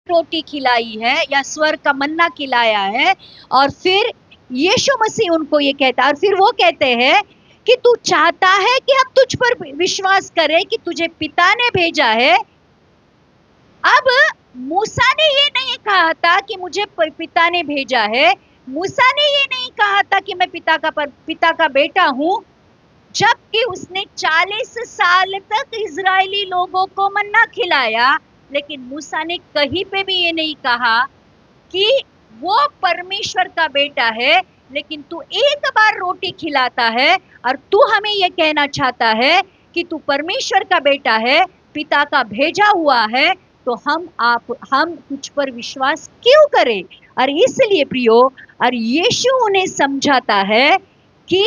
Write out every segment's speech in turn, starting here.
रोटी खिलाई है या स्वर्ग का मन्ना खिलाया है। और फिर यीशु मसीह उनको ये कहता है, और फिर वो कहते हैं कि तू चाहता है कि हम तुझ पर विश्वास करें कि तुझे पिता ने भेजा है। अब मूसा ने ये नहीं कहा था कि मुझे पिता ने भेजा है। मूसा ने ये नहीं कहा था कि मैं पिता का बेटा हूं, जबकि उसने 40 साल तक इजरायली लोगों को मन्ना खिलाया। लेकिन मूसा ने कहीं पे भी ये नहीं कहा कि वो परमेश्वर का बेटा है। लेकिन तू एक बार रोटी खिलाता है और तू हमें ये कहना चाहता है कि तू परमेश्वर का बेटा है, पिता का भेजा हुआ है, तो हम तुझ पर विश्वास क्यों करें। और इसलिए प्रियो, और यीशु उन्हें समझाता है कि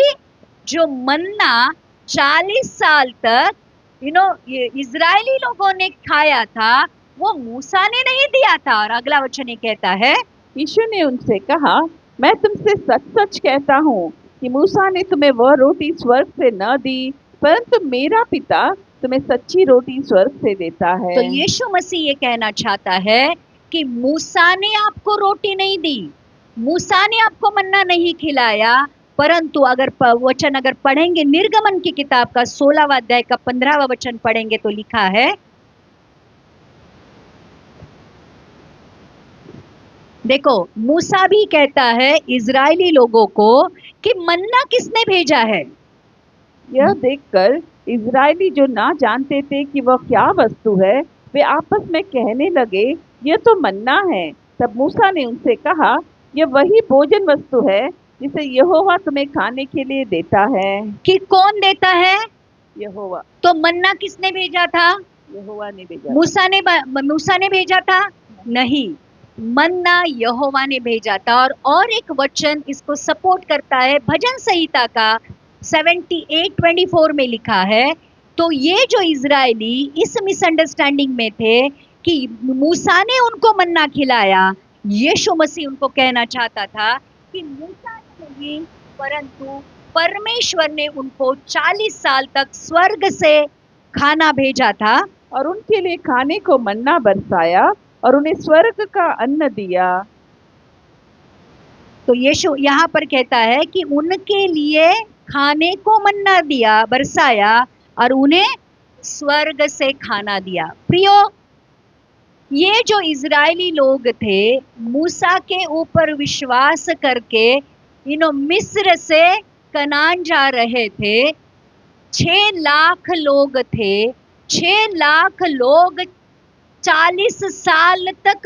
जो मन्ना 40 साल तक ये इजरायली लोगों ने खाया था, वो मूसा ने नहीं दिया था। और अगला वचन ये कहता है, यीशु ने उनसे कहा, मैं तुमसे सच सच कहता हूँ कि मूसा ने तुम्हें वह रोटी स्वर्ग से न दी, परंतु मेरा पिता तुम्हें सच्ची रोटी स्वर्ग से देता है। तो यीशु मसीह ये कहना चाहता है कि मूसा ने आपको रोटी नहीं दी, मूसा ने आपको मन्ना नहीं खिलाया, परंतु अगर वचन अगर पढ़ेंगे निर्गमन की किताब का 16वां अध्याय का 15वां वचन पढ़ेंगे तो लिखा है, देखो मूसा भी कहता है इजरायली लोगों को कि मन्ना किसने भेजा है। यह देखकर इजरायली जो ना जानते थे कि वह क्या वस्तु है, वे आपस में कहने लगे, यह तो मन्ना है। तब मूसा ने उनसे कहा, यह वही भोजन वस्तु है जिसे यहोवा तुम्हें खाने के लिए देता है। कि कौन देता है? यहोवा। तो मन्ना किसने भेजा था? यहोवा ने भेजा। मूसा ने भेजा था? नहीं, मन्ना यहोवा ने भेजा था। और एक वचन इसको सपोर्ट करता है, भजन संहिता का 78:24 में लिखा है। तो ये जो इजरायली इस मिसअंडरस्टैंडिंग में थे कि मूसा ने उनको मन्ना खिलाया, यीशु मसीह उनको कहना चाहता था कि मूसा ने नहीं, परंतु परमेश्वर ने उनको 40 साल तक स्वर्ग से खाना भेजा था और उनके लिए खाने को मन्ना बरसाया और उन्हें स्वर्ग का अन्न दिया। तो यीशु यहाँ पर कहता है कि उनके लिए खाने को मन्ना दिया, बरसाया, और उन्हें स्वर्ग से खाना दिया। प्रियो, ये जो इजरायली लोग थे, मूसा के ऊपर विश्वास करके मिस्र से कनान जा रहे थे। 6 लाख लोग थे, 6 लाख लोग 40 साल तक